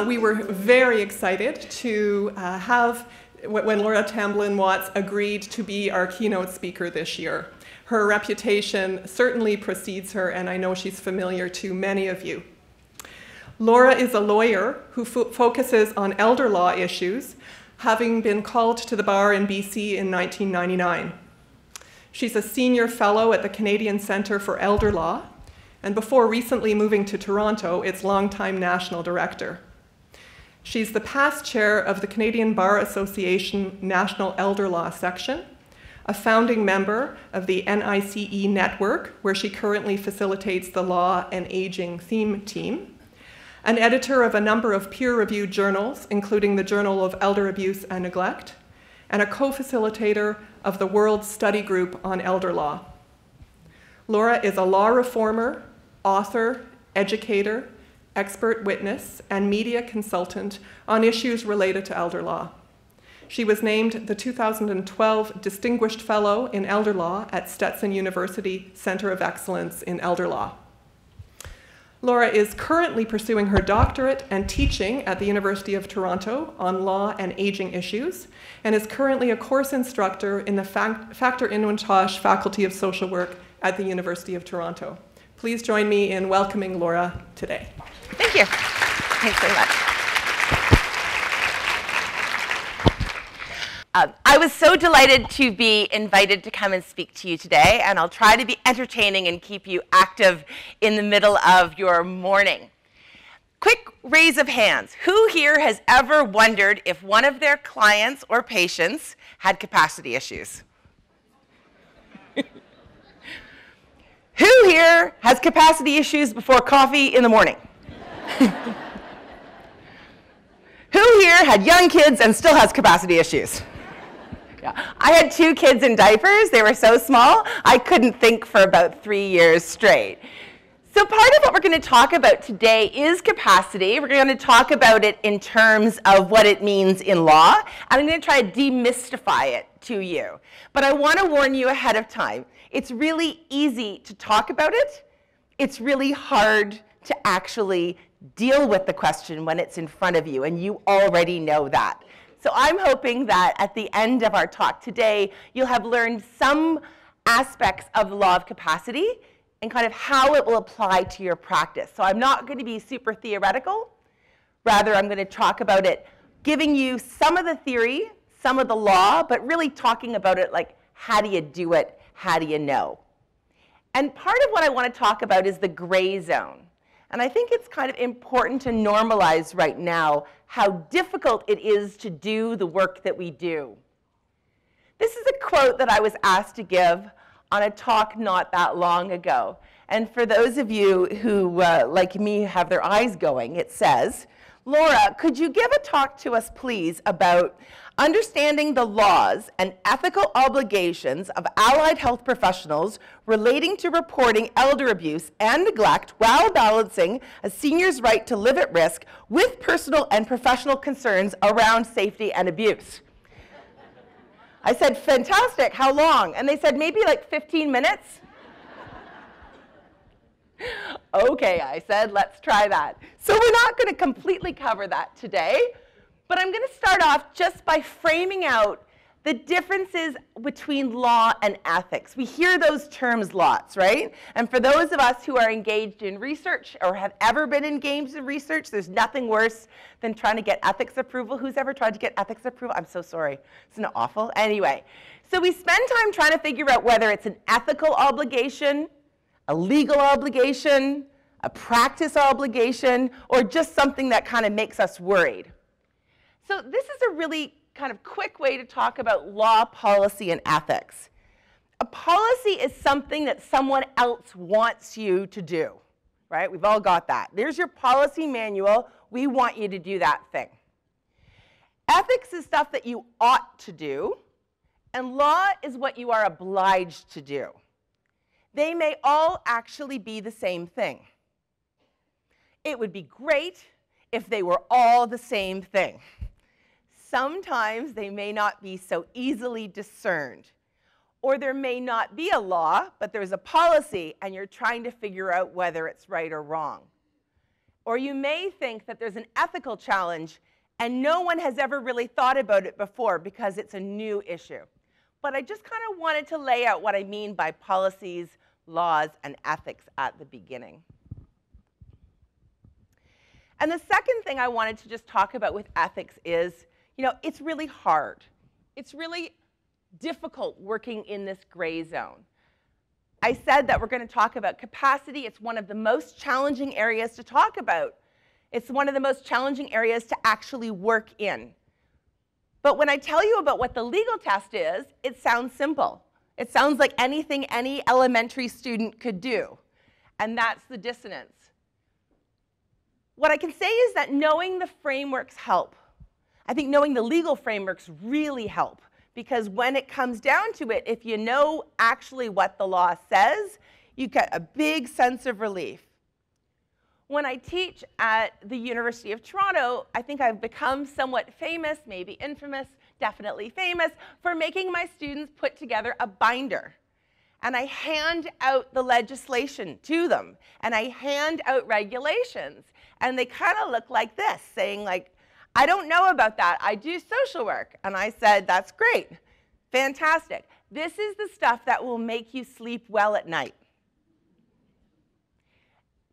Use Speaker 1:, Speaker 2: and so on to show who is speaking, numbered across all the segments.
Speaker 1: We were very excited to have, when Laura Tamblyn-Watts agreed to be our keynote speaker this year. Her reputation certainly precedes her, and I know she's familiar to many of you. Laura is a lawyer who focuses on elder law issues, having been called to the bar in BC in 1999. She's a senior fellow at the Canadian Centre for Elder Law, and before recently moving to Toronto, its longtime national director. She's the past chair of the Canadian Bar Association National Elder Law Section, a founding member of the NICE network, where she currently facilitates the Law and Aging theme team, an editor of a number of peer-reviewed journals, including the Journal of Elder Abuse and Neglect, and a co-facilitator of the World Study Group on Elder Law. Laura is a law reformer, author, educator, expert witness, and media consultant on issues related to elder law. She was named the 2012 Distinguished Fellow in Elder Law at Stetson University Center of Excellence in Elder Law. Laura is currently pursuing her doctorate and teaching at the University of Toronto on law and aging issues, and is currently a course instructor in the Factor Inventosh Faculty of Social Work at the University of Toronto. Please join me in welcoming Laura today.
Speaker 2: Thank you. Thanks very much. I was so delighted to be invited to come and speak to you today, and I'll try to be entertaining and keep you active in the middle of your morning. Quick raise of hands. Who here has ever wondered if one of their clients or patients had capacity issues? Who here has capacity issues before coffee in the morning? Who here had young kids and still has capacity issues? Yeah. I had 2 kids in diapers. They were so small, I couldn't think for about 3 years straight. So part of what we're going to talk about today is capacity. We're going to talk about it in terms of what it means in law, and I'm going to try to demystify it to you. But I want to warn you ahead of time. It's really easy to talk about it. It's really hard to actually deal with the question when it's in front of you, and you already know that. So I'm hoping that at the end of our talk today, you'll have learned some aspects of the law of capacity and kind of how it will apply to your practice. So I'm not going to be super theoretical. Rather, I'm going to talk about it, giving you some of the theory, some of the law, but really talking about it like, how do you do it? How do you know? And part of what I want to talk about is the gray zone. And I think it's kind of important to normalize right now how difficult it is to do the work that we do. This is a quote that I was asked to give on a talk not that long ago. And for those of you who, like me, have their eyes going, it says, "Laura, could you give a talk to us, please, about understanding the laws and ethical obligations of allied health professionals relating to reporting elder abuse and neglect while balancing a senior's right to live at risk with personal and professional concerns around safety and abuse?" I said, "Fantastic, how long?" And they said, "Maybe like 15 minutes. Okay, I said, let's try that. So we're not going to completely cover that today, but I'm going to start off just by framing out the differences between law and ethics. We hear those terms lots, right? And for those of us who are engaged in research or have ever been engaged in research, there's nothing worse than trying to get ethics approval. Who's ever tried to get ethics approval? I'm so sorry. Isn't it awful? Anyway, so we spend time trying to figure out whether it's an ethical obligation, a legal obligation, a practice obligation, or just something that kind of makes us worried. So this is a really kind of quick way to talk about law, policy, and ethics. A policy is something that someone else wants you to do, right? We've all got that. There's your policy manual. We want you to do that thing. Ethics is stuff that you ought to do, and law is what you are obliged to do. They may all actually be the same thing. It would be great if they were all the same thing. Sometimes they may not be so easily discerned. Or there may not be a law, but there's a policy, and you're trying to figure out whether it's right or wrong. Or you may think that there's an ethical challenge and no one has ever really thought about it before because it's a new issue. But I just kind of wanted to lay out what I mean by policies, laws, and ethics at the beginning. And the second thing I wanted to just talk about with ethics is, it's really hard. It's really difficult working in this gray zone. I said that we're going to talk about capacity. It's one of the most challenging areas to talk about. It's one of the most challenging areas to actually work in. But when I tell you about what the legal test is, it sounds simple. It sounds like anything any elementary student could do. And that's the dissonance. What I can say is that knowing the frameworks help. I think knowing the legal frameworks really help. Because when it comes down to it, if you know actually what the law says, you get a big sense of relief. When I teach at the University of Toronto, I think I've become somewhat famous, maybe infamous, definitely famous, for making my students put together a binder. And I hand out the legislation to them. And I hand out regulations. And they kind of look like this, saying like, I don't know about that. I do social work. And I said, that's great. Fantastic. This is the stuff that will make you sleep well at night.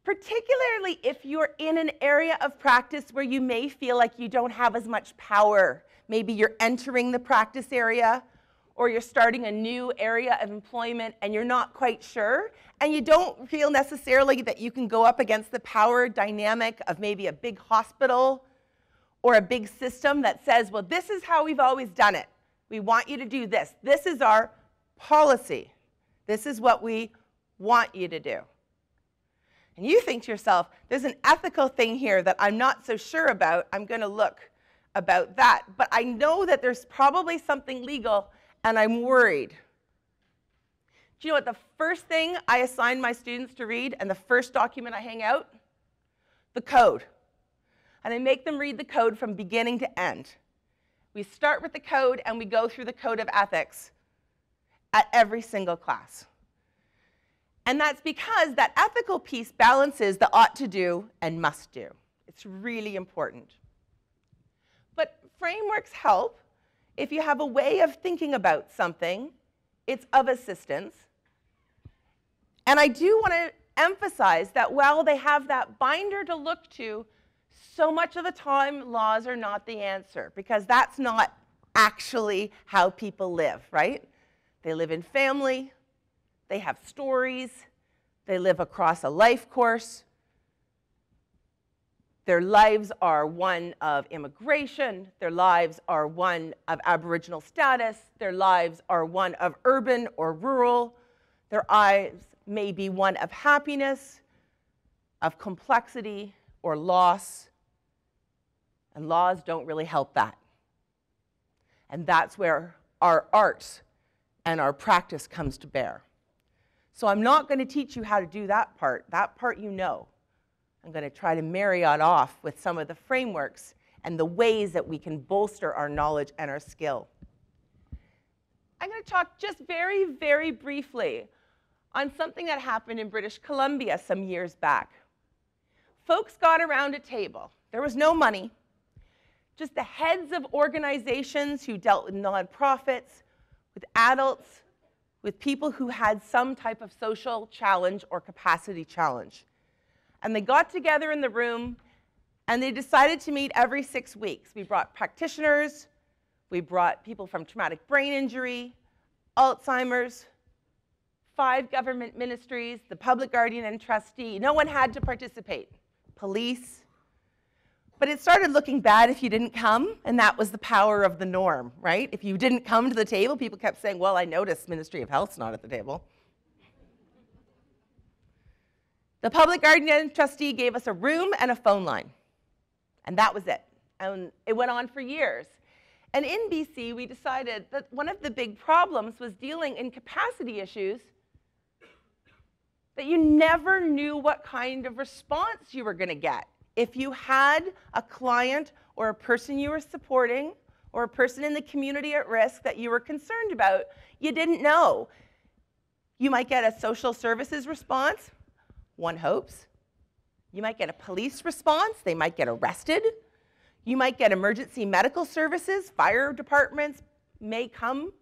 Speaker 2: Particularly if you're in an area of practice where you may feel like you don't have as much power. Maybe you're entering the practice area, or you're starting a new area of employment and you're not quite sure, and you don't feel necessarily that you can go up against the power dynamic of maybe a big hospital or a big system that says, well, this is how we've always done it. We want you to do this. This is our policy. This is what we want you to do. And you think to yourself, there's an ethical thing here that I'm not so sure about. I'm going to look about that. But I know that there's probably something legal, and I'm worried. Do you know what the first thing I assign my students to read and the first document I hang out? The code. And I make them read the code from beginning to end. We start with the code, and we go through the code of ethics at every single class. And that's because that ethical piece balances the ought to do and must do. It's really important. But frameworks help. If you have a way of thinking about something, it's of assistance. And I do want to emphasize that while they have that binder to look to, so much of the time laws are not the answer, because that's not actually how people live, right? They live in family. They have stories. They live across a life course. Their lives are one of immigration. Their lives are one of Aboriginal status. Their lives are one of urban or rural. Their lives may be one of happiness, of complexity, or loss. And laws don't really help that. And that's where our arts and our practice comes to bear. So I'm not going to teach you how to do that part. That part you know. I'm going to try to marry it off with some of the frameworks and the ways that we can bolster our knowledge and our skill. I'm going to talk just very, very briefly on something that happened in British Columbia some years back. Folks got around a table. There was no money. Just the heads of organizations who dealt with nonprofits, with adults, with people who had some type of social challenge or capacity challenge. And they got together in the room, and they decided to meet every 6 weeks. We brought practitioners. We brought people from traumatic brain injury, Alzheimer's, 5 government ministries, the public guardian and trustee. No one had to participate. Police. But it started looking bad if you didn't come, and that was the power of the norm, right? If you didn't come to the table, people kept saying, well, I noticed Ministry of Health's not at the table. The public guardian and trustee gave us a room and a phone line, and that was it. And it went on for years. And in BC, we decided that one of the big problems was dealing in capacity issues, that you never knew what kind of response you were going to get. If you had a client or a person you were supporting or a person in the community at risk that you were concerned about, you didn't know. You might get a social services response, one hopes. You might get a police response. They might get arrested. You might get emergency medical services. Fire departments may come.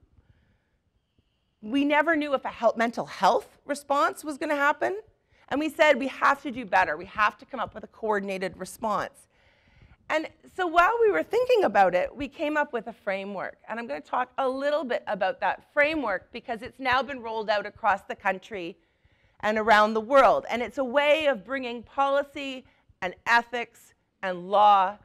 Speaker 2: We never knew if a mental health response was going to happen. And we said we have to do better. We have to come up with a coordinated response. And so while we were thinking about it, we came up with a framework. And I'm going to talk a little bit about that framework because it's now been rolled out across the country and around the world. And it's a way of bringing policy and ethics and law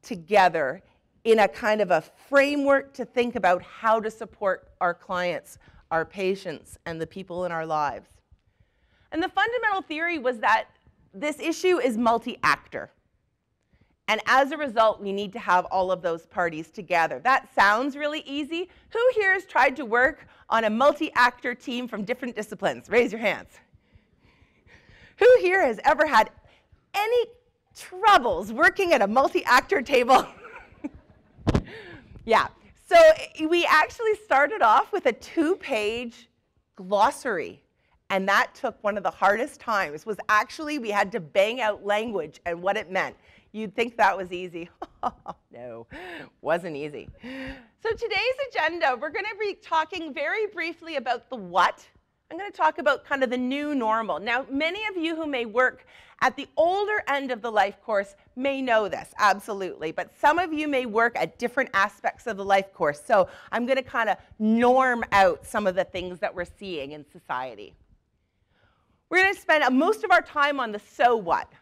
Speaker 2: together in a kind of a framework to think about how to support our clients, our patients, and the people in our lives. And the fundamental theory was that this issue is multi-actor. And as a result, we need to have all of those parties together. That sounds really easy. Who here has tried to work on a multi-actor team from different disciplines? Raise your hands. Who here has ever had any troubles working at a multi-actor table? Yeah. So we actually started off with a 2-page glossary. And that took one of the hardest times, was actually we had to bang out language and what it meant. You'd think that was easy. No, wasn't easy. So today's agenda, we're going to be talking very briefly about the what. I'm going to talk about kind of the new normal. Now, many of you who may work at the older end of the life course may know this, absolutely. But some of you may work at different aspects of the life course. So I'm going to kind of norm out some of the things that we're seeing in society. We're going to spend most of our time on the so what.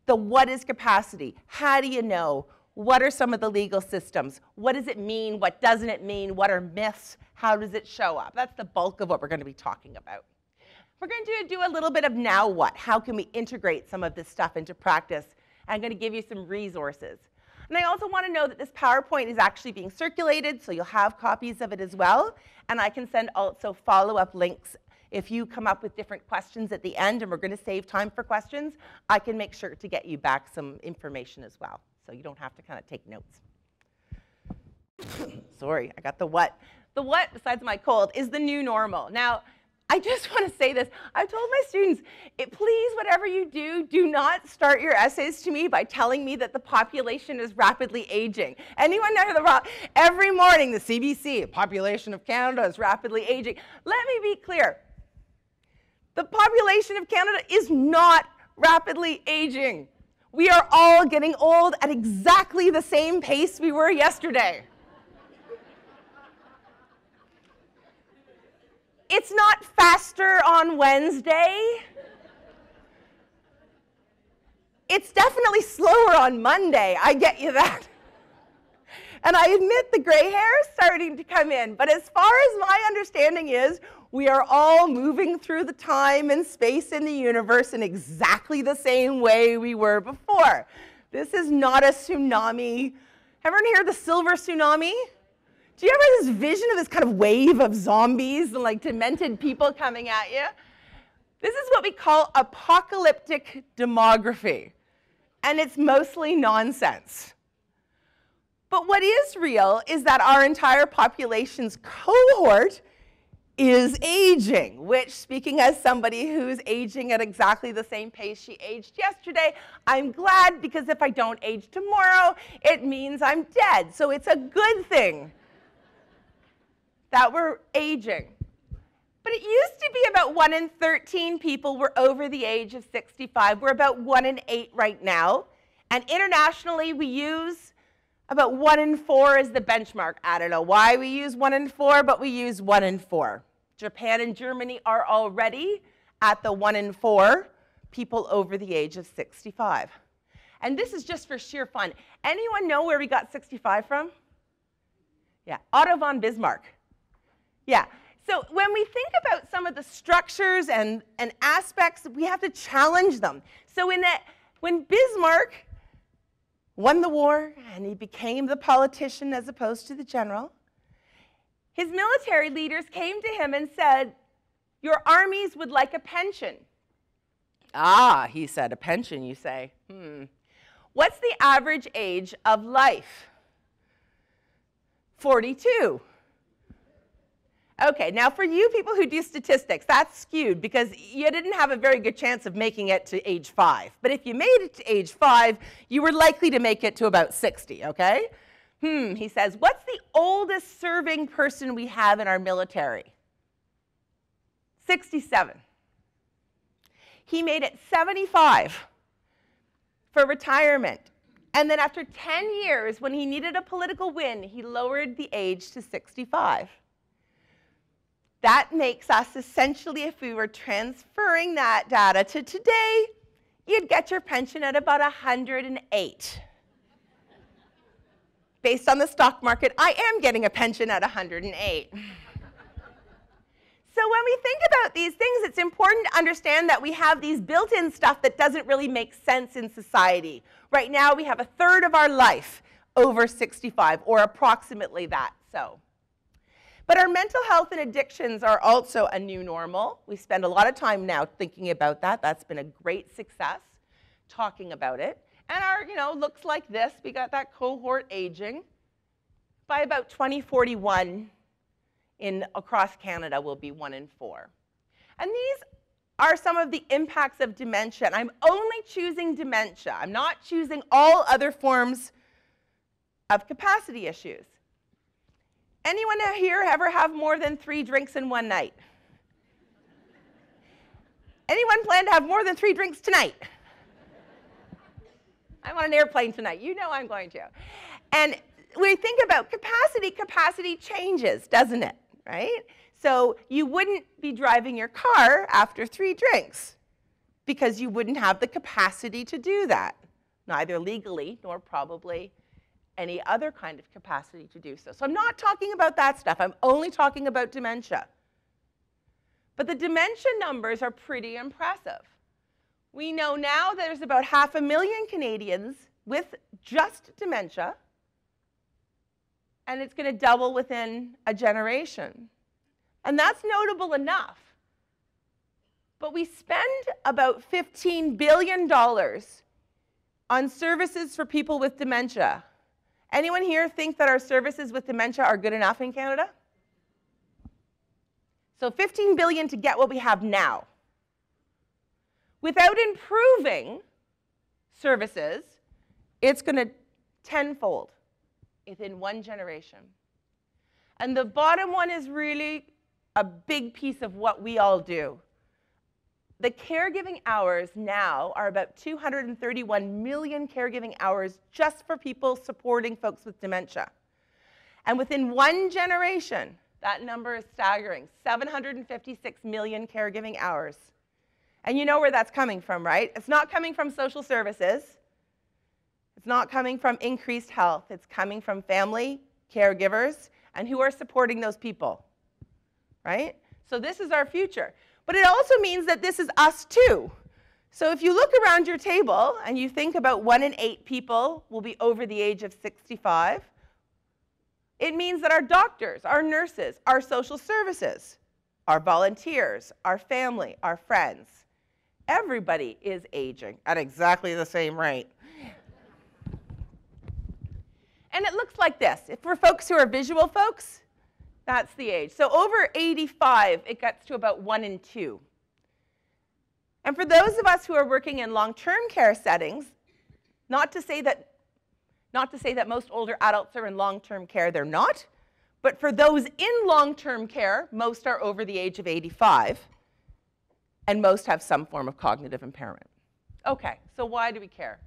Speaker 2: The what is capacity? How do you know? What are some of the legal systems? What does it mean? What doesn't it mean? What are myths? How does it show up? That's the bulk of what we're going to be talking about. We're going to do a little bit of now what. How can we integrate some of this stuff into practice? I'm going to give you some resources. And I also want to know that this PowerPoint is actually being circulated, so you'll have copies of it as well. And I can send also follow-up links. If you come up with different questions at the end, and we're going to save time for questions, I can make sure to get you back some information as well, so you don't have to kind of take notes. Sorry, I got the what. The what, besides my cold, is the new normal. Now, I just want to say this. I've told my students, please, whatever you do, do not start your essays to me by telling me that the population is rapidly aging. Anyone know every morning the CBC, population of Canada is rapidly aging. Let me be clear. The population of Canada is not rapidly aging. We are all getting old at exactly the same pace we were yesterday. It's not faster on Wednesday. It's definitely slower on Monday, I get you that. And I admit the gray hair is starting to come in, but as far as my understanding is, we are all moving through the time and space in the universe in exactly the same way we were before. This is not a tsunami. Everyone hear the silver tsunami? Do you ever have this vision of this kind of wave of zombies and like demented people coming at you? This is what we call apocalyptic demography, and it's mostly nonsense. But what is real is that our entire population's cohort is aging, which, speaking as somebody who's aging at exactly the same pace she aged yesterday, I'm glad, because if I don't age tomorrow, it means I'm dead. So it's a good thing that we're aging. But it used to be about 1 in 13 people were over the age of 65. We're about 1 in 8 right now. And internationally, we use about 1 in 4 as the benchmark. I don't know why we use 1 in 4, but we use 1 in 4. Japan and Germany are already at the 1 in 4 people over the age of 65. And this is just for sheer fun. Anyone know where we got 65 from? Yeah, Otto von Bismarck. Yeah, so when we think about some of the structures and aspects, we have to challenge them. So when Bismarck won the war and he became the politician as opposed to the general, his military leaders came to him and said, your armies would like a pension. Ah, he said, a pension, you say. What's the average age of life? 42. Okay, now for you people who do statistics, that's skewed because you didn't have a very good chance of making it to age 5. But if you made it to age 5, you were likely to make it to about 60, okay? He says, what's the oldest serving person we have in our military? 67. He made it 75 for retirement. And then after 10 years, when he needed a political win, he lowered the age to 65. That makes us essentially, if we were transferring that data to today, you'd get your pension at about 108. Based on the stock market, I am getting a pension at 108. So when we think about these things, it's important to understand that we have these built-in stuff that doesn't really make sense in society. Right now, we have a third of our life over 65, or approximately that so. But our mental health and addictions are also a new normal. We spend a lot of time now thinking about that. That's been a great success, talking about it. And our, looks like this. We got that cohort aging. By about 2041, across Canada, will be 1 in 4. And these are some of the impacts of dementia. And I'm only choosing dementia. I'm not choosing all other forms of capacity issues. Anyone here ever have more than 3 drinks in one night? Anyone plan to have more than 3 drinks tonight? I'm on an airplane tonight. You know I'm going to. And when we think about capacity, capacity changes, doesn't it? Right? So you wouldn't be driving your car after 3 drinks because you wouldn't have the capacity to do that, neither legally nor probably any other kind of capacity to do so. So I'm not talking about that stuff. I'm only talking about dementia. But the dementia numbers are pretty impressive. We know now there's about 500,000 Canadians with just dementia, and it's going to double within a generation. And that's notable enough. But we spend about $15 billion on services for people with dementia. Anyone here think that our services with dementia are good enough in Canada? So $15 billion to get what we have now. Without improving services, it's going to tenfold within 1 generation. And the bottom one is really a big piece of what we all do. The caregiving hours now are about 231 million caregiving hours just for people supporting folks with dementia. And within 1 generation, that number is staggering, 756 million caregiving hours. And you know where that's coming from, right? It's not coming from social services. It's not coming from increased health. It's coming from family, caregivers, and who are supporting those people, right? So this is our future. But it also means that this is us too. So if you look around your table and you think about 1 in 8 people will be over the age of 65, it means that our doctors, our nurses, our social services, our volunteers, our family, our friends, everybody is aging at exactly the same rate. And it looks like this. If for folks who are visual folks, that's the age. So over 85, it gets to about 1 in 2. And for those of us who are working in long-term care settings, not to say that most older adults are in long-term care, they're not. But for those in long-term care, most are over the age of 85, and most have some form of cognitive impairment. Okay, so why do we care?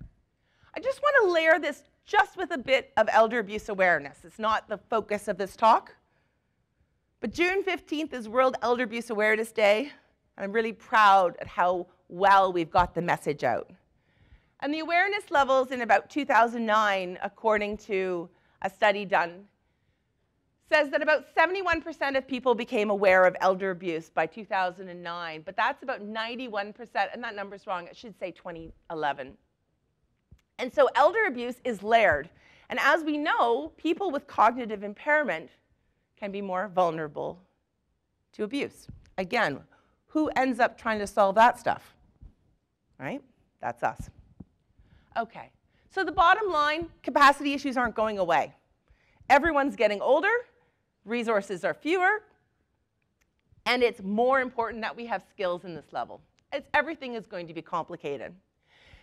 Speaker 2: I just want to layer this just with a bit of elder abuse awareness. It's not the focus of this talk. But June 15th is World Elder Abuse Awareness Day, and I'm really proud at how well we've got the message out. And the awareness levels in about 2009, according to a study done, says that about 71% of people became aware of elder abuse by 2009, but that's about 91%, and that number's wrong, it should say 2011. And so elder abuse is layered. And as we know, people with cognitive impairment can be more vulnerable to abuse. Again, who ends up trying to solve that stuff? Right? That's us. Okay, so the bottom line, capacity issues aren't going away. Everyone's getting older, resources are fewer, And it's more important that we have skills in this level. Everything is going to be complicated.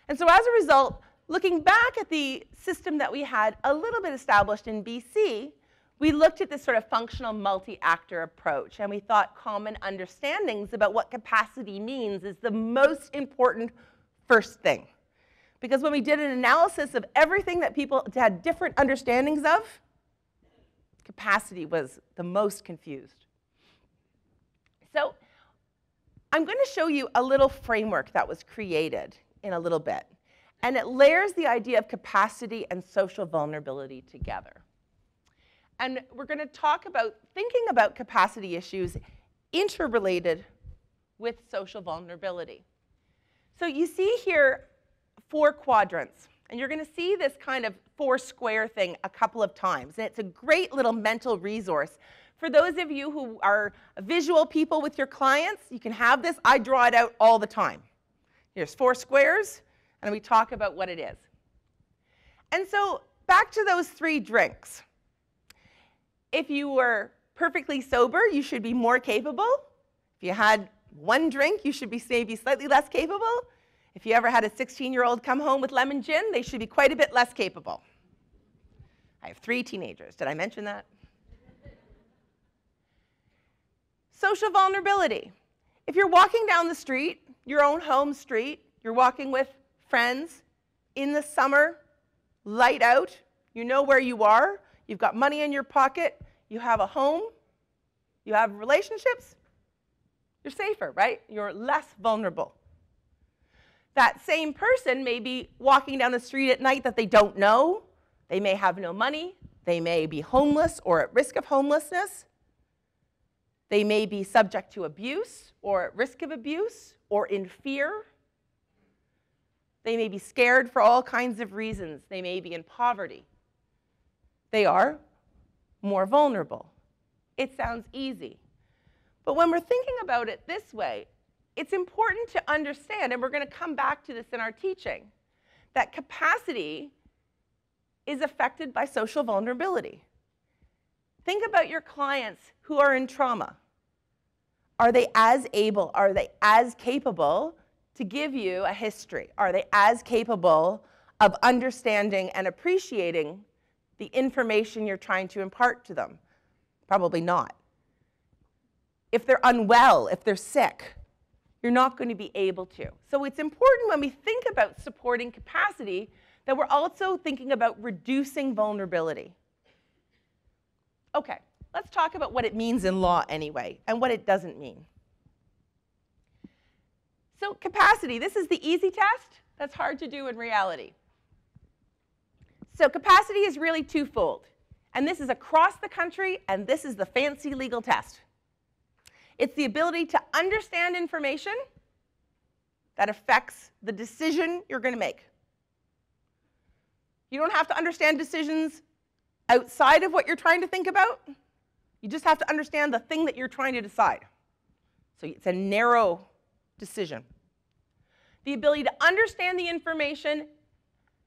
Speaker 2: And so as a result, looking back at the system that we had a little bit established in BC, we looked at this sort of functional multi-actor approach, and we thought common understandings about what capacity means is the most important first thing. Because when we did an analysis of everything that people had different understandings of, capacity was the most confused. So I'm going to show you a little framework that was created in a little bit. And it layers the idea of capacity and social vulnerability together. And we're going to talk about thinking about capacity issues interrelated with social vulnerability. So you see here 4 quadrants. And you're going to see this kind of 4-square thing a couple of times. And it's a great little mental resource. For those of you who are visual people with your clients, you can have this. I draw it out all the time. Here's 4 squares, and we talk about what it is. And so back to those 3 drinks. If you were perfectly sober, you should be more capable. If you had 1 drink, you should be maybe slightly less capable. If you ever had a 16-year-old come home with lemon gin, they should be quite a bit less capable. I have 3 teenagers. Did I mention that? Social vulnerability. If you're walking down the street, your own home street, you're walking with friends in the summer, light out, you know where you are, you've got money in your pocket, you have a home, you have relationships, you're safer, right? You're less vulnerable. That same person may be walking down the street at night that they don't know. They may have no money. They may be homeless or at risk of homelessness. They may be subject to abuse or at risk of abuse or in fear. They may be scared for all kinds of reasons. They may be in poverty. They are more vulnerable. It sounds easy. But when we're thinking about it this way, it's important to understand, and we're going to come back to this in our teaching, that capacity is affected by social vulnerability. Think about your clients who are in trauma. Are they as able, are they as capable to give you a history? Are they as capable of understanding and appreciating the information you're trying to impart to them? Probably not. If they're unwell, if they're sick, you're not going to be able to. So it's important when we think about supporting capacity that we're also thinking about reducing vulnerability. Okay, let's talk about what it means in law anyway, and what it doesn't mean. So capacity, this is the easy test. That's hard to do in reality. So capacity is really twofold. And this is across the country, and this is the fancy legal test. It's the ability to understand information that affects the decision you're going to make. You don't have to understand decisions outside of what you're trying to think about. You just have to understand the thing that you're trying to decide. So it's a narrow decision. The ability to understand the information,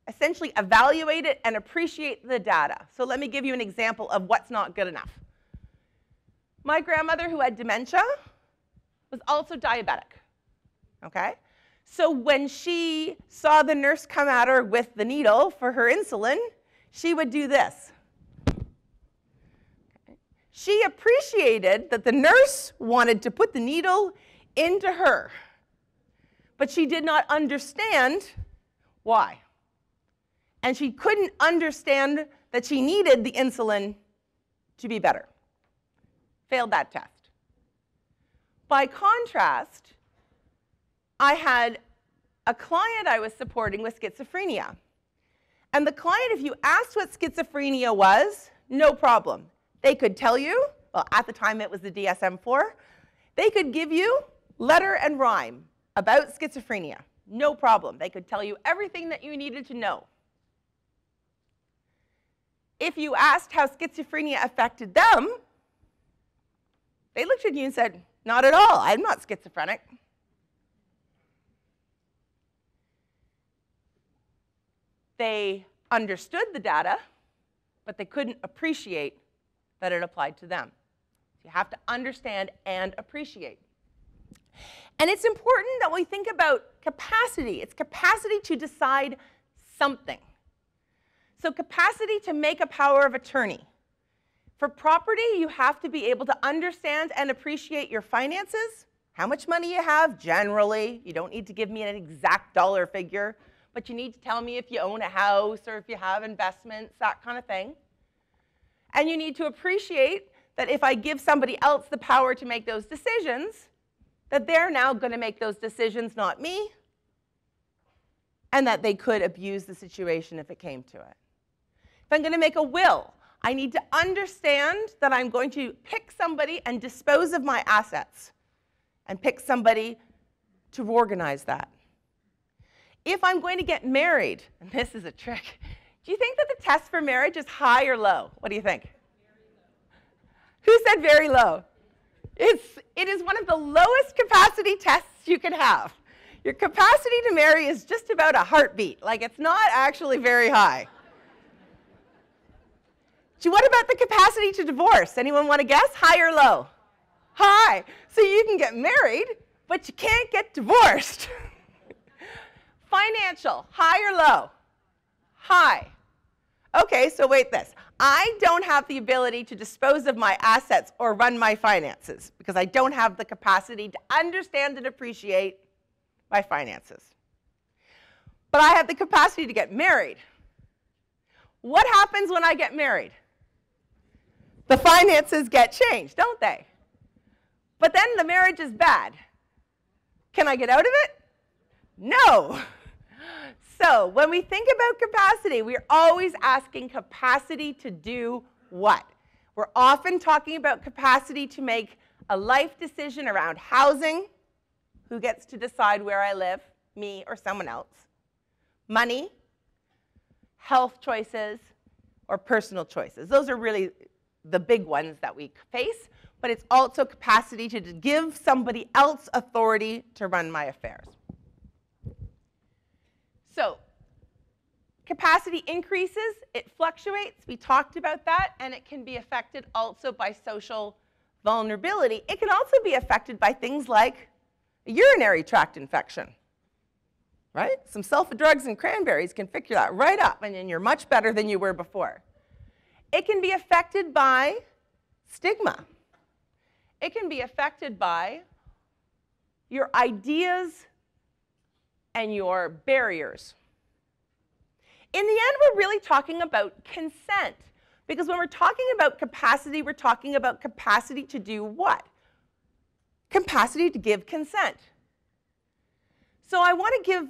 Speaker 2: essentially evaluate it, and appreciate the data. So let me give you an example of what's not good enough. My grandmother, who had dementia, was also diabetic, okay? So when she saw the nurse come at her with the needle for her insulin, she would do this. Okay. She appreciated that the nurse wanted to put the needle into her, but she did not understand why. And she couldn't understand that she needed the insulin to be better. Failed that test. By contrast, I had a client I was supporting with schizophrenia. And the client, if you asked what schizophrenia was, no problem. They could tell you, well, at the time it was the DSM-4, they could give you letter and rhyme about schizophrenia. No problem. They could tell you everything that you needed to know. If you asked how schizophrenia affected them, they looked at you and said, not at all. I'm not schizophrenic. They understood the data, but they couldn't appreciate that it applied to them. You have to understand and appreciate. And it's important that we think about capacity. It's capacity to decide something. So capacity to make a power of attorney. For property, you have to be able to understand and appreciate your finances, how much money you have generally. You don't need to give me an exact dollar figure, but you need to tell me if you own a house or if you have investments, that kind of thing. And you need to appreciate that if I give somebody else the power to make those decisions, that they're now going to make those decisions, not me, and that they could abuse the situation if it came to it. If I'm going to make a will, I need to understand that I'm going to pick somebody and dispose of my assets and pick somebody to organize that. If I'm going to get married, and this is a trick, do you think that the test for marriage is high or low? What do you think? Who said very low? It is one of the lowest capacity tests you can have. Your capacity to marry is just about a heartbeat. Like, it's not actually very high. So what about the capacity to divorce? Anyone want to guess? High or low? High. So you can get married, but you can't get divorced. Financial, high or low? High. Okay, so wait this. I don't have the ability to dispose of my assets or run my finances because I don't have the capacity to understand and appreciate my finances. But I have the capacity to get married. What happens when I get married? The finances get changed, don't they? But then the marriage is bad. Can I get out of it? No. So when we think about capacity, we're always asking capacity to do what? We're often talking about capacity to make a life decision around housing. Who gets to decide where I live? Me or someone else? Money, health choices, or personal choices. Those are really the big ones that we face, but it's also capacity to give somebody else authority to run my affairs. So capacity increases, it fluctuates, we talked about that, and it can be affected also by social vulnerability. It can also be affected by things like a urinary tract infection, right? Some sulfa drugs and cranberries can fix that right up, and then you're much better than you were before. It can be affected by stigma. It can be affected by your ideas and your barriers. In the end, we're really talking about consent. Because when we're talking about capacity, we're talking about capacity to do what? Capacity to give consent. So I want to give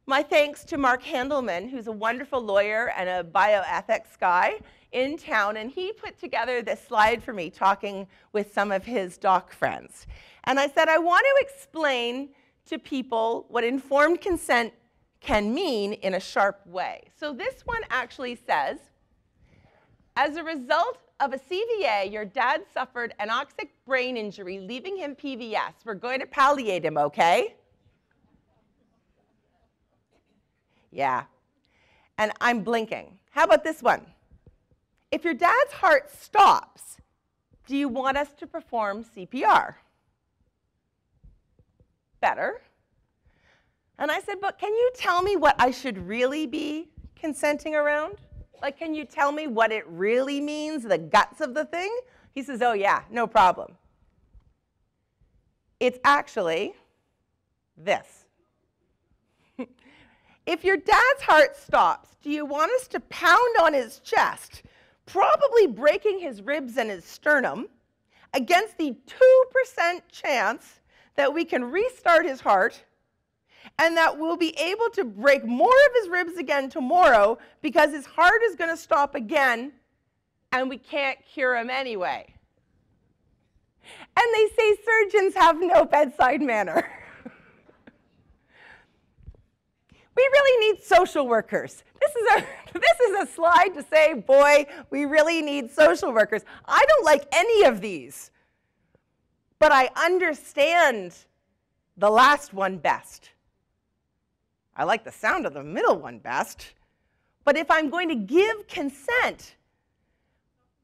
Speaker 2: my thanks to Mark Handelman, who's a wonderful lawyer and a bioethics guy in town, and he put together this slide for me talking with some of his doc friends. And I said, I want to explain to people what informed consent can mean in a sharp way. So this one actually says, as a result of a CVA, your dad suffered anoxic brain injury, leaving him PVS. We're going to palliate him, okay? Yeah. And I'm blinking. How about this one? If your dad's heart stops, do you want us to perform CPR? Better. And I said, but can you tell me what I should really be consenting around? Like, can you tell me what it really means, the guts of the thing? He says, oh yeah, no problem. It's actually this. If your dad's heart stops, do you want us to pound on his chest, probably breaking his ribs and his sternum, against the 2% chance that we can restart his heart and that we'll be able to break more of his ribs again tomorrow because his heart is going to stop again and we can't cure him anyway? And they say surgeons have no bedside manner. We really need social workers. This is a slide to say, boy, we really need social workers. I don't like any of these, but I understand the last one best. I like the sound of the middle one best. But if I'm going to give consent,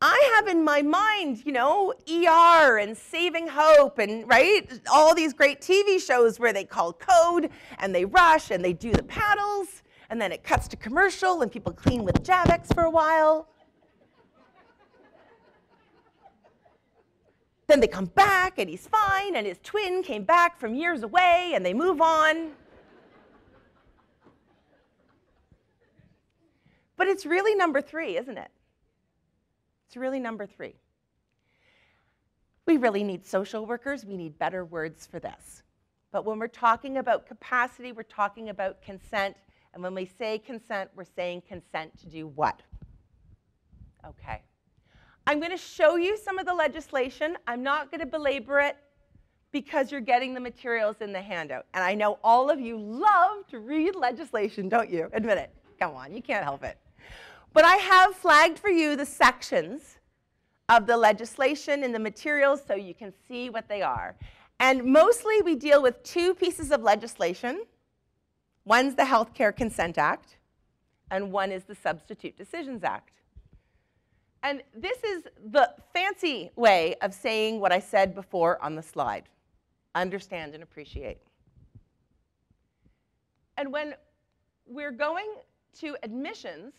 Speaker 2: I have in my mind, you know, ER and Saving Hope and, right, all these great TV shows where they call code and they rush and they do the paddles and then it cuts to commercial and people clean with Javex for a while. Then they come back and he's fine and his twin came back from years away and they move on. But it's really number 3, isn't it? It's really number 3. We really need social workers. We need better words for this. But when we're talking about capacity, we're talking about consent. And when we say consent, we're saying consent to do what? Okay. I'm going to show you some of the legislation. I'm not going to belabor it because you're getting the materials in the handout. And I know all of you love to read legislation, don't you? Admit it. Come on, you can't help it. But I have flagged for you the sections of the legislation in the materials so you can see what they are. And mostly we deal with 2 pieces of legislation. One's the Healthcare Consent Act, and one is the Substitute Decisions Act. And this is the fancy way of saying what I said before on the slide. Understand and appreciate. And when we're going to admissions,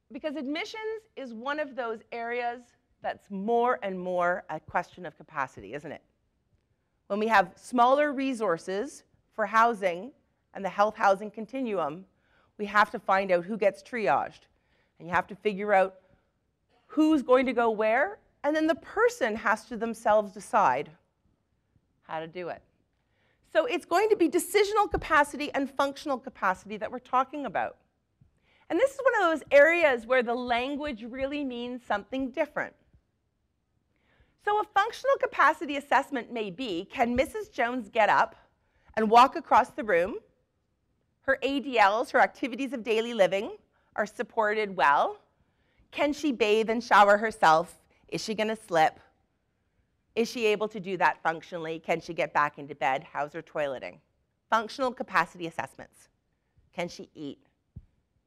Speaker 2: because admissions is one of those areas that's more and more a question of capacity, isn't it? When we have smaller resources for housing and the health housing continuum, we have to find out who gets triaged. And you have to figure out who's going to go where, and then the person has to themselves decide how to do it. So it's going to be decisional capacity and functional capacity that we're talking about. And this is one of those areas where the language really means something different. So a functional capacity assessment may be, can Mrs. Jones get up and walk across the room? Her ADLs, her activities of daily living, are supported well? Can she bathe and shower herself? Is she going to slip? Is she able to do that functionally? Can she get back into bed? How's her toileting? Functional capacity assessments. Can she eat?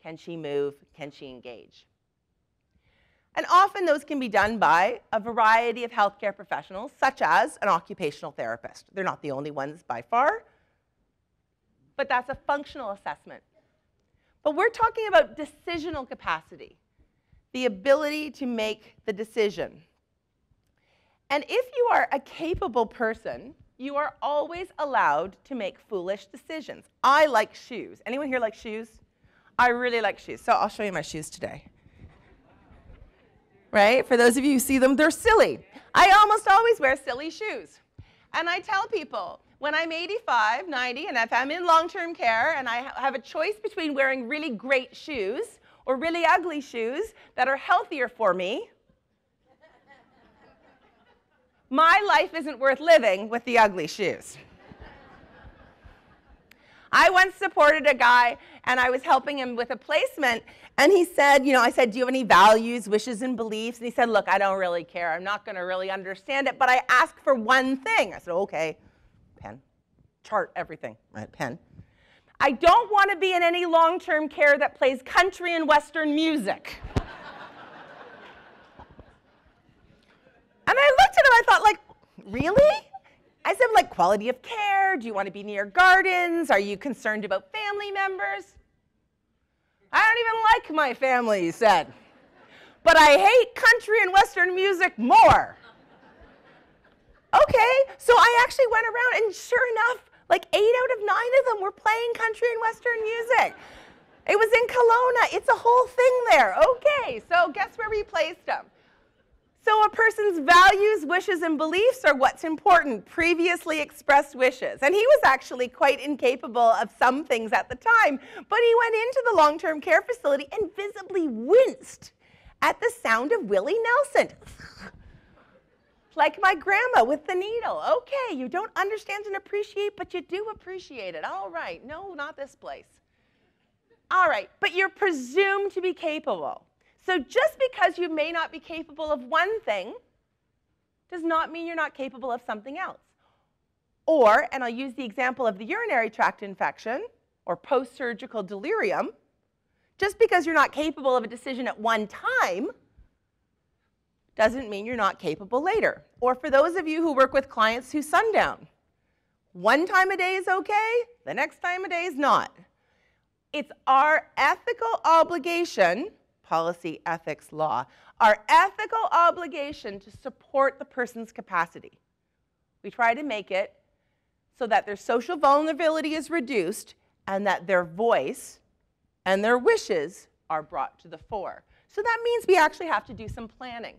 Speaker 2: Can she move? Can she engage? And often those can be done by a variety of healthcare professionals, such as an occupational therapist. They're not the only ones by far, but that's a functional assessment. But we're talking about decisional capacity, the ability to make the decision. And if you are a capable person, you are always allowed to make foolish decisions. I like shoes. Anyone here like shoes? I really like shoes, so I'll show you my shoes today. Right? For those of you who see them, they're silly. I almost always wear silly shoes. And I tell people, when I'm 85, 90, and if I'm in long-term care and I have a choice between wearing really great shoes or really ugly shoes that are healthier for me, my life isn't worth living with the ugly shoes. I once supported a guy, and I was helping him with a placement, and he said, you know, I said, do you have any values, wishes, and beliefs? And he said, look, I don't really care. I'm not going to really understand it, but I ask for one thing. I said, okay, pen, chart, everything, right, pen. I don't want to be in any long-term care that plays country and Western music. And I looked at him, I thought, like, really? I said, like, quality of care, do you want to be near gardens? Are you concerned about family members? I don't even like my family, he said. But I hate country and Western music more. Okay, so I actually went around, and sure enough, like 8 out of 9 of them were playing country and Western music. It was in Kelowna. It's a whole thing there. Okay, so guess where we placed them? So a person's values, wishes, and beliefs are what's important, previously expressed wishes. And he was actually quite incapable of some things at the time, but he went into the long-term care facility and visibly winced at the sound of Willie Nelson. Like my grandma with the needle. Okay, you don't understand and appreciate, but you do appreciate it. All right, no, not this place. All right, but you're presumed to be capable. So just because you may not be capable of one thing does not mean you're not capable of something else. Or, and I'll use the example of the urinary tract infection or post-surgical delirium, just because you're not capable of a decision at one time doesn't mean you're not capable later. Or for those of you who work with clients who sundown, one time a day is okay, the next time a day is not. It's our ethical obligation, policy, ethics, law, our ethical obligation to support the person's capacity. We try to make it so that their social vulnerability is reduced and that their voice and their wishes are brought to the fore. So that means we actually have to do some planning.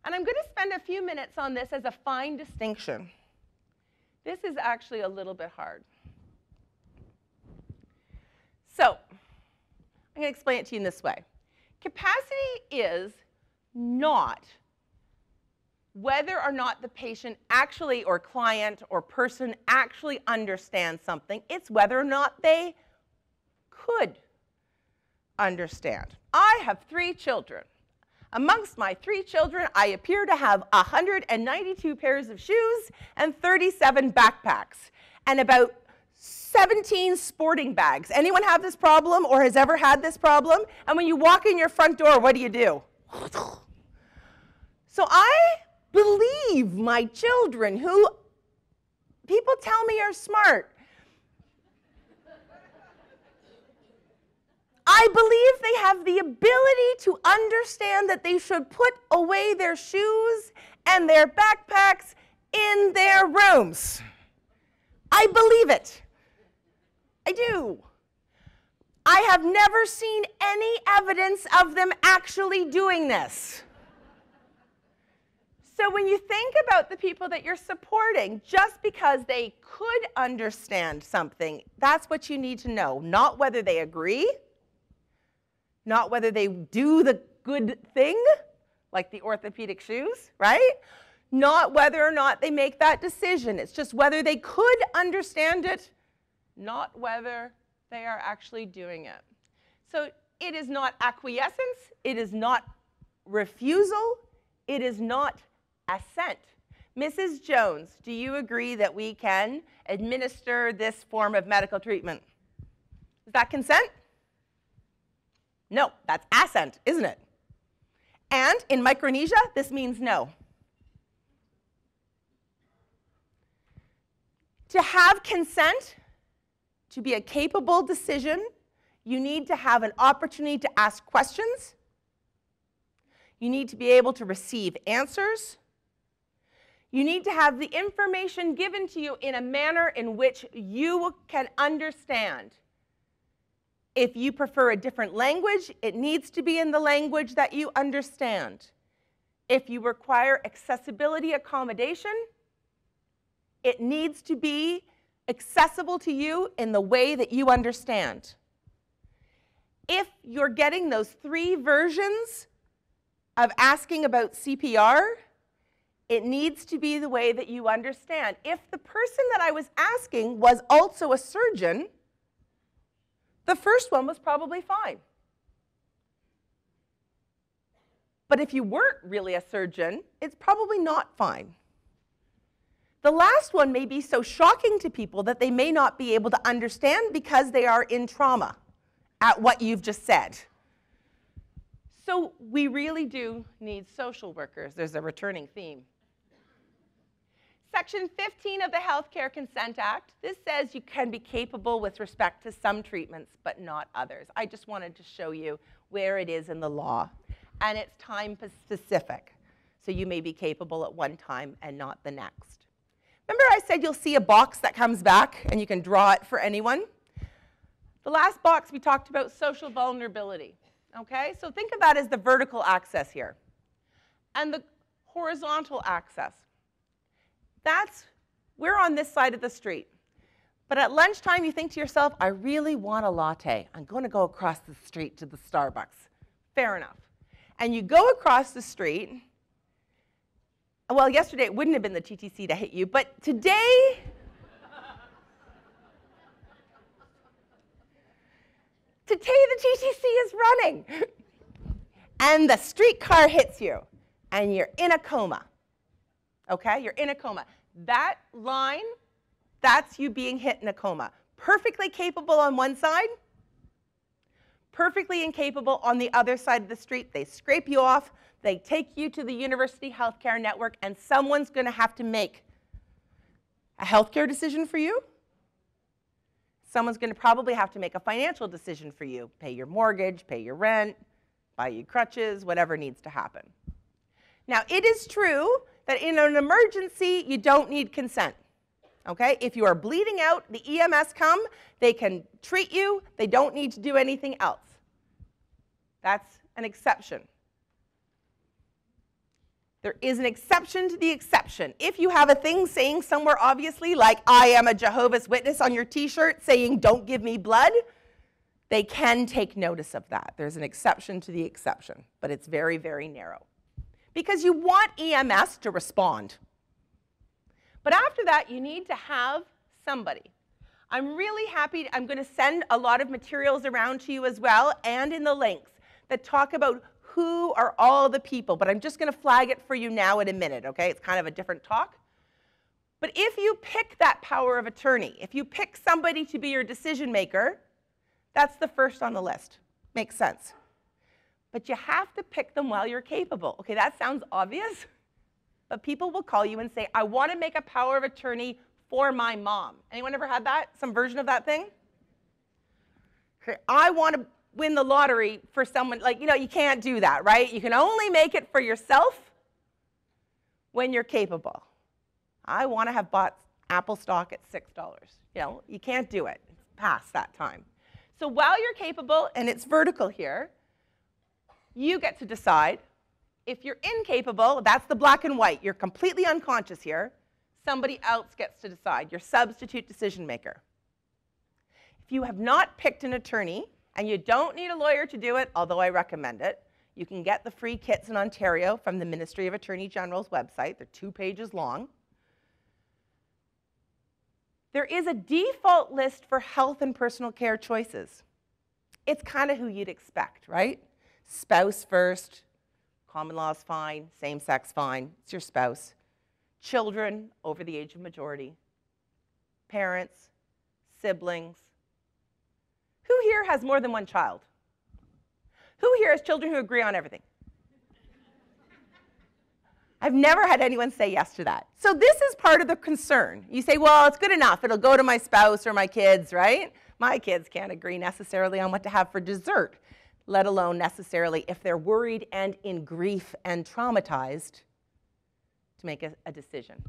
Speaker 2: And I'm going to spend a few minutes on this as a fine distinction. This is actually a little bit hard. So I'm going to explain it to you in this way. Capacity is not whether or not the patient actually, or client, or person actually understands something. It's whether or not they could understand. I have 3 children. Amongst my 3 children, I appear to have 192 pairs of shoes and 37 backpacks and about 17 sporting bags. Anyone have this problem or has ever had this problem? And when you walk in your front door, what do? So I believe my children, who people tell me are smart, I believe they have the ability to understand that they should put away their shoes and their backpacks in their rooms. I believe it. I do. I have never seen any evidence of them actually doing this. So when you think about the people that you're supporting, just because they could understand something, that's what you need to know. Not whether they agree, not whether they do the good thing, like the orthopedic shoes, right? Not whether or not they make that decision. It's just whether they could understand it, not whether they are actually doing it. So it is not acquiescence, it is not refusal, it is not assent. Mrs. Jones, do you agree that we can administer this form of medical treatment? Is that consent? No, that's assent, isn't it? And in Micronesia, this means no. To have consent, to be a capable decision, you need to have an opportunity to ask questions. You need to be able to receive answers. You need to have the information given to you in a manner in which you can understand. If you prefer a different language, it needs to be in the language that you understand. If you require accessibility accommodation, it needs to be accessible to you in the way that you understand. If you're getting those 3 versions of asking about CPR, it needs to be the way that you understand. If the person that I was asking was also a surgeon, the first one was probably fine. But if you weren't really a surgeon, it's probably not fine. The last one may be so shocking to people that they may not be able to understand because they are in trauma at what you've just said. So we really do need social workers. There's a returning theme. Section 15 of the Healthcare Consent Act, this says you can be capable with respect to some treatments, but not others. I just wanted to show you where it is in the law. And it's time specific. So you may be capable at one time and not the next. Remember I said you'll see a box that comes back and you can draw it for anyone? The last box we talked about social vulnerability. Okay, so think of that as the vertical axis here. And the horizontal axis. We're on this side of the street. But at lunchtime, you think to yourself, I really want a latte. I'm going to go across the street to the Starbucks. Fair enough. And you go across the street. Well, yesterday it wouldn't have been the TTC to hit you, but today, the TTC is running. And the streetcar hits you, and you're in a coma. Okay, you're in a coma. That line, that's you being hit in a coma. Perfectly capable on one side, perfectly incapable on the other side of the street. They scrape you off, They take you to the university healthcare network, and someone's going to have to make a healthcare decision for you. Someone's going to probably have to make a financial decision for you. Pay your mortgage, pay your rent, buy you crutches, whatever needs to happen. Now, it is true that in an emergency, you don't need consent. Okay? If you are bleeding out, the EMS come, they can treat you, they don't need to do anything else. That's an exception. There is an exception to the exception. If you have a thing saying somewhere obviously, like I am a Jehovah's Witness on your t-shirt saying don't give me blood, they can take notice of that. There's an exception to the exception, but it's very, very narrow. Because you want EMS to respond. But after that, you need to have somebody. I'm really happy, I'm going to send a lot of materials around to you as well, and in the links, that talk about who are all the people. But I'm just going to flag it for you now in a minute, okay? It's kind of a different talk. But if you pick that power of attorney, if you pick somebody to be your decision maker, that's the first on the list. Makes sense. But you have to pick them while you're capable. Okay, that sounds obvious, but people will call you and say, I want to make a power of attorney for my mom. Anyone ever had that? Some version of that thing? Okay, I want to win the lottery for someone. Like, you know, you can't do that, right? You can only make it for yourself when you're capable. I want to have bought Apple stock at $6. You know, you can't do it. It's past that time. So while you're capable, and it's vertical here, you get to decide. If you're incapable, that's the black and white. You're completely unconscious here. Somebody else gets to decide, your substitute decision maker. If you have not picked an attorney, and you don't need a lawyer to do it, although I recommend it, you can get the free kits in Ontario from the Ministry of Attorney General's website. They're 2 pages long. There is a default list for health and personal care choices. It's kind of who you'd expect, right? Spouse first, common law is fine, same-sex fine, it's your spouse. Children over the age of majority, parents, siblings. Who here has more than one child? Who here has children who agree on everything? I've never had anyone say yes to that. So this is part of the concern. You say, well, it's good enough. It'll go to my spouse or my kids, right? My kids can't agree necessarily on what to have for dessert, let alone necessarily if they're worried and in grief and traumatized to make a decision.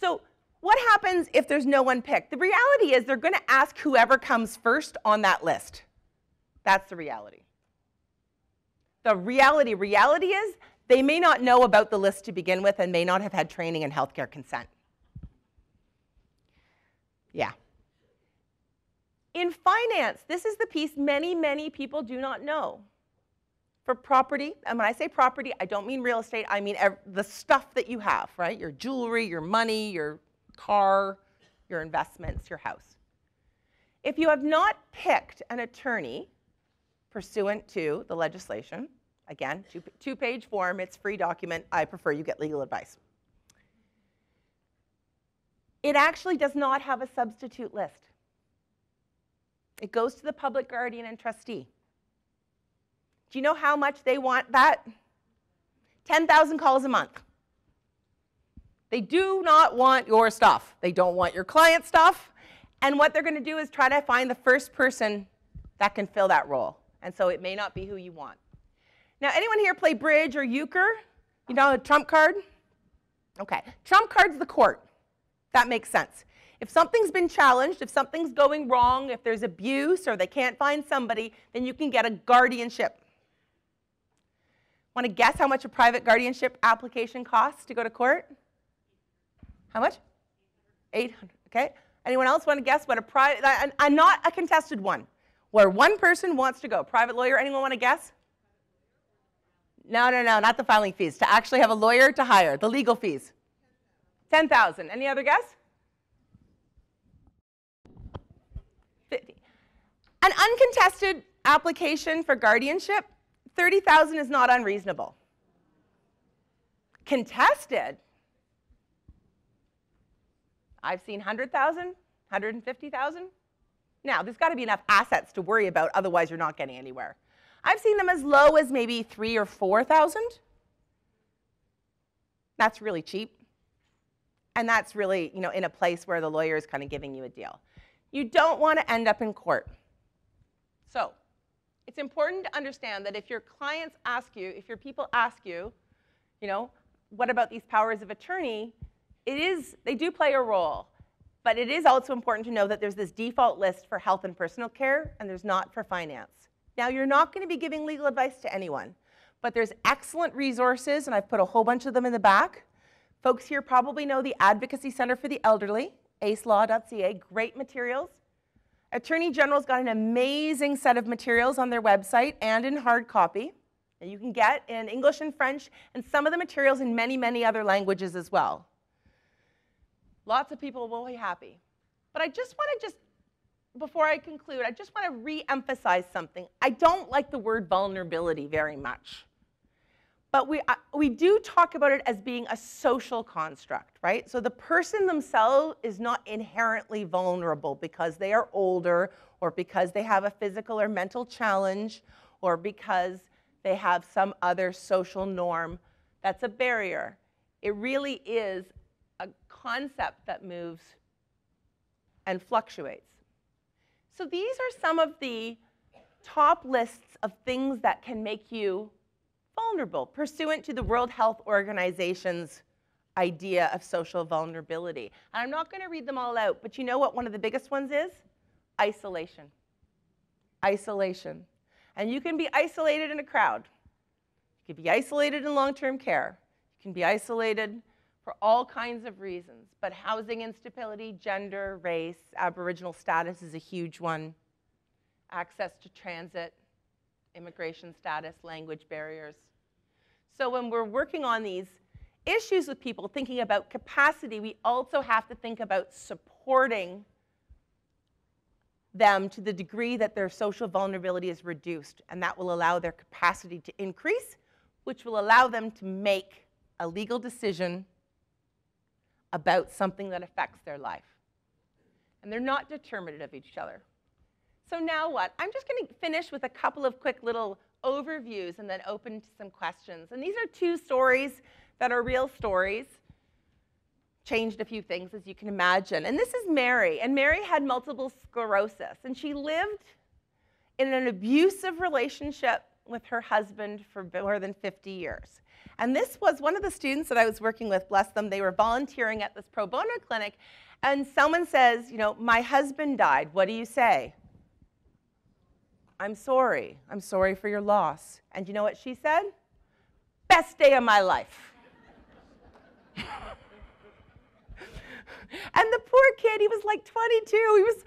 Speaker 2: So what happens if there's no one picked? The reality is they're going to ask whoever comes first on that list. That's the reality. The reality is they may not know about the list to begin with and may not have had training in healthcare consent. Yeah. In finance, this is the piece many, many people do not know. For property, and when I say property, I don't mean real estate, I mean the stuff that you have, right? Your jewelry, your money, your car, your investments, your house. If you have not picked an attorney pursuant to the legislation, again, 2-page form, it's a free document, I prefer you get legal advice. It actually does not have a substitute list. It goes to the public guardian and trustee. Do you know how much they want that? 10,000 calls a month. They do not want your stuff. They don't want your client stuff. And what they're going to do is try to find the first person that can fill that role. And so it may not be who you want. Now, anyone here play bridge or euchre? You know a trump card? Okay. Trump card's the court. That makes sense. If something's been challenged, if something's going wrong, if there's abuse or they can't find somebody, then you can get a guardianship. Want to guess how much a private guardianship application costs to go to court? How much? 800. Okay. Anyone else want to guess what a private, and not a contested one, where one person wants to go? Private lawyer, anyone want to guess? No, not the filing fees. To actually have a lawyer to hire, the legal fees. 10,000. Any other guess? 50. An uncontested application for guardianship, 30,000 is not unreasonable. Contested, I've seen 100,000, 150,000. Now, there's got to be enough assets to worry about, otherwise you're not getting anywhere. I've seen them as low as maybe 3,000 or 4,000. That's really cheap. And that's really, in a place where the lawyer is kind of giving you a deal. You don't want to end up in court. So it's important to understand that if your clients ask you, if your people ask you, what about these powers of attorney, they do play a role. But it is also important to know that there's this default list for health and personal care, and there's not for finance. Now, you're not going to be giving legal advice to anyone, but there's excellent resources, and I've put a whole bunch of them in the back. Folks here probably know the Advocacy Center for the Elderly, acelaw.ca, great materials. Attorney General's got an amazing set of materials on their website and in hard copy that you can get in English and French, and some of the materials in many, many other languages as well. Lots of people will be happy. But I just want to before I conclude, I just want to re-emphasize something. I don't like the word vulnerability very much. But we do talk about it as being a social construct, right? So the person themselves is not inherently vulnerable because they are older or because they have a physical or mental challenge or because they have some other social norm that's a barrier. It really is a concept that moves and fluctuates. So these are some of the top lists of things that can make you vulnerable, pursuant to the World Health Organization's idea of social vulnerability. And I'm not going to read them all out, but you know what one of the biggest ones is? Isolation. Isolation. And you can be isolated in a crowd. You can be isolated in long-term care. You can be isolated for all kinds of reasons, but housing instability, gender, race, Aboriginal status is a huge one. Access to transit, immigration status, language barriers. So when we're working on these issues with people, thinking about capacity, we also have to think about supporting them to the degree that their social vulnerability is reduced, and that will allow their capacity to increase, which will allow them to make a legal decision about something that affects their life. And they're not determinative of each other. So now what? I'm just going to finish with a couple of quick little overviews and then open to some questions. And these are two stories that are real stories. Changed a few things, as you can imagine. And this is Mary. And Mary had multiple sclerosis. And she lived in an abusive relationship with her husband for more than 50 years. And this was one of the students that I was working with, bless them. They were volunteering at this pro bono clinic. And someone says, my husband died. What do you say? I'm sorry. I'm sorry for your loss. And you know what she said? Best day of my life. And the poor kid, he was like 22. He was,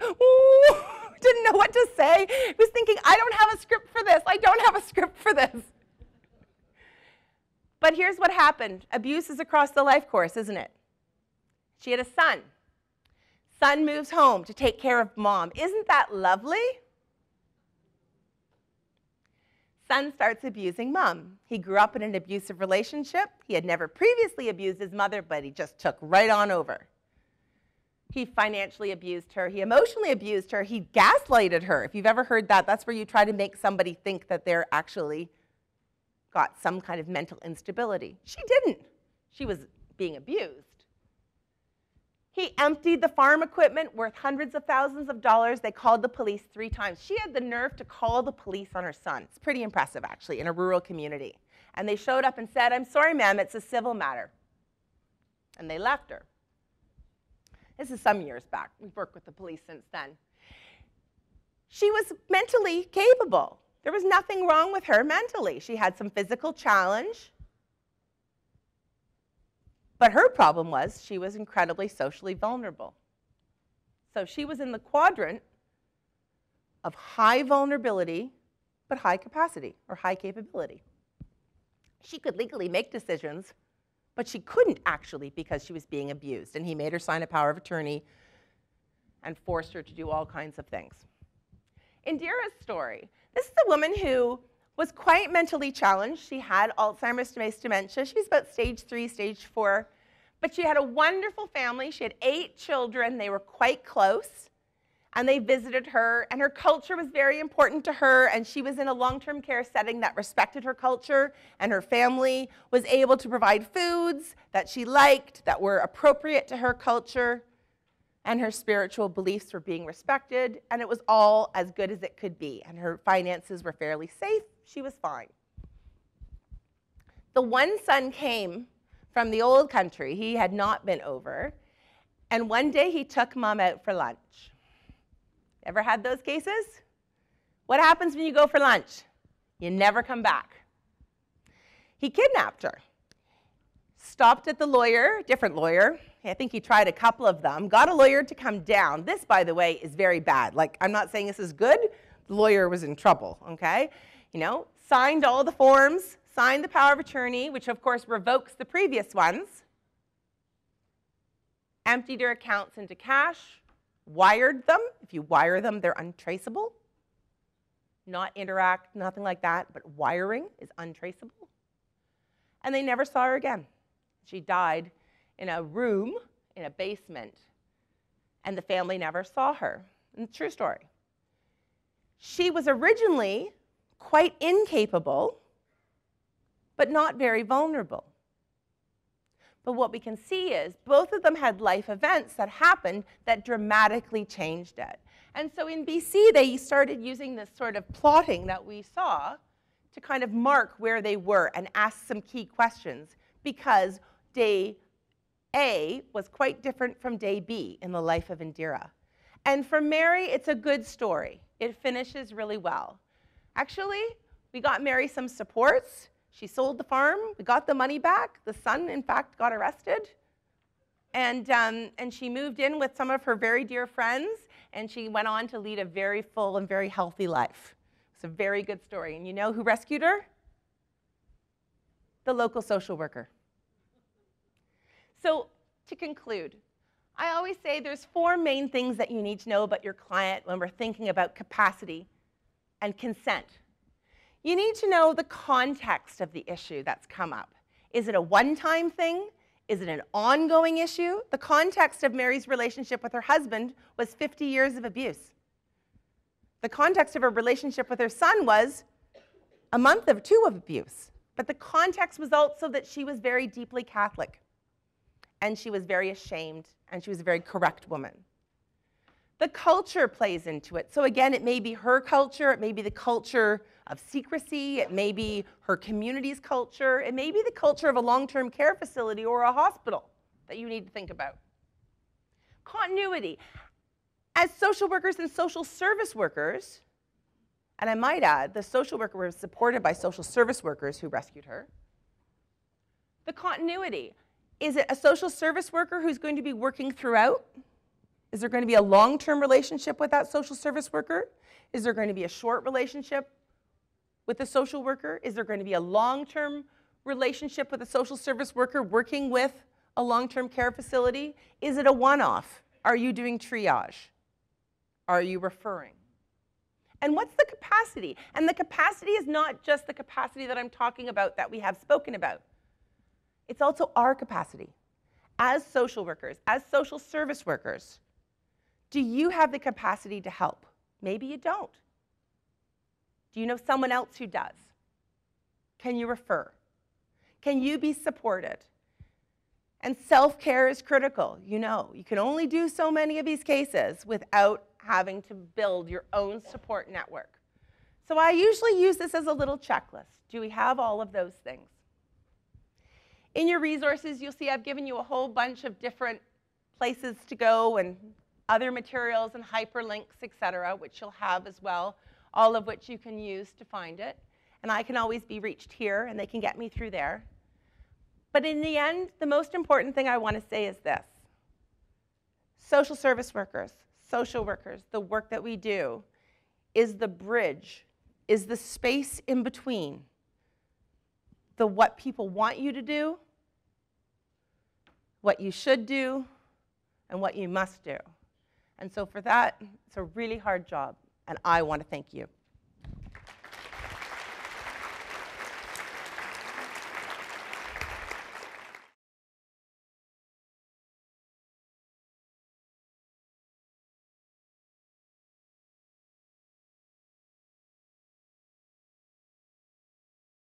Speaker 2: didn't know what to say. He was thinking, I don't have a script for this. I don't have a script for this. But here's what happened. Abuse is across the life course, isn't it? She had a son. Son moves home to take care of mom. Isn't that lovely? Son starts abusing mom. He grew up in an abusive relationship. He had never previously abused his mother, but he just took right on over. He financially abused her. He emotionally abused her. He gaslighted her. If you've ever heard that, that's where you try to make somebody think that they're actually got some kind of mental instability. She didn't. She was being abused. He emptied the farm equipment worth hundreds of thousands of dollars. They called the police 3 times. She had the nerve to call the police on her son. It's pretty impressive, actually, in a rural community. And they showed up and said, I'm sorry, ma'am, it's a civil matter. And they left her. This is some years back. We've worked with the police since then. She was mentally capable. There was nothing wrong with her mentally. She had some physical challenge. But her problem was she was incredibly socially vulnerable. So she was in the quadrant of high vulnerability, but high capacity or high capability. She could legally make decisions, but she couldn't actually because she was being abused. And he made her sign a power of attorney and forced her to do all kinds of things. Indira's story. This is a woman who was quite mentally challenged. She had Alzheimer's dementia. She was about stage 3, stage 4. But she had a wonderful family. She had 8 children. They were quite close. And they visited her, and her culture was very important to her, and she was in a long-term care setting that respected her culture, and her family was able to provide foods that she liked, that were appropriate to her culture, and her spiritual beliefs were being respected, and it was all as good as it could be, and her finances were fairly safe. She was fine. The one son came from the old country. He had not been over, and one day he took Mom out for lunch. Ever had those cases? What happens when you go for lunch? You never come back. He kidnapped her. Stopped at the lawyer, different lawyer. I think he tried a couple of them. Got a lawyer to come down. This, by the way, is very bad. Like, I'm not saying this is good. The lawyer was in trouble, okay? You know, signed all the forms, signed the power of attorney, which of course revokes the previous ones. Emptied her accounts into cash. Wired them. If you wire them, they're untraceable. Not Interact, nothing like that, but wiring is untraceable. And they never saw her again. She died in a room, in a basement, and the family never saw her. And true story. She was originally quite incapable, but not very vulnerable. But what we can see is both of them had life events that happened that dramatically changed it. And so in BC, they started using this sort of plotting that we saw to kind of mark where they were and ask some key questions, because day A was quite different from day B in the life of Indira. And for Mary, it's a good story. It finishes really well. Actually, we got Mary some supports. She sold the farm. We got the money back. The son, in fact, got arrested. And she moved in with some of her very dear friends, and she went on to lead a very full and very healthy life. It's a very good story. And you know who rescued her? The local social worker. So to conclude, I always say there's 4 main things that you need to know about your client when we're thinking about capacity and consent. You need to know the context of the issue that's come up. Is it a one-time thing? Is it an ongoing issue? The context of Mary's relationship with her husband was 50 years of abuse. The context of her relationship with her son was a month or 2 of abuse. But the context was also that she was very deeply Catholic, and she was very ashamed, and she was a very correct woman. The culture plays into it. So again, it may be her culture, it may be the culture of secrecy, it may be her community's culture, it may be the culture of a long-term care facility or a hospital that you need to think about. Continuity. As social workers and social service workers, and I might add, the social worker was supported by social service workers who rescued her. The continuity. Is it a social service worker who's going to be working throughout? Is there going to be a long-term relationship with that social service worker? Is there going to be a short relationship with the social worker? Is there going to be a long-term relationship with a social service worker working with a long-term care facility? Is it a one-off? Are you doing triage? Are you referring? And what's the capacity? And the capacity is not just the capacity that I'm talking about that we have spoken about. It's also our capacity as social workers, as social service workers. Do you have the capacity to help? Maybe you don't. Do you know someone else who does? Can you refer? Can you be supported? And self-care is critical. You know, you can only do so many of these cases without having to build your own support network. So I usually use this as a little checklist. Do we have all of those things? In your resources, you'll see I've given you a whole bunch of different places to go and other materials and hyperlinks, etc., which you'll have as well, all of which you can use to find it. And I can always be reached here, and they can get me through there. But in the end, the most important thing I want to say is this. Social service workers, social workers, the work that we do is the bridge, is the space in between the what people want you to do, what you should do, and what you must do. And so for that, it's a really hard job, and I want to thank you.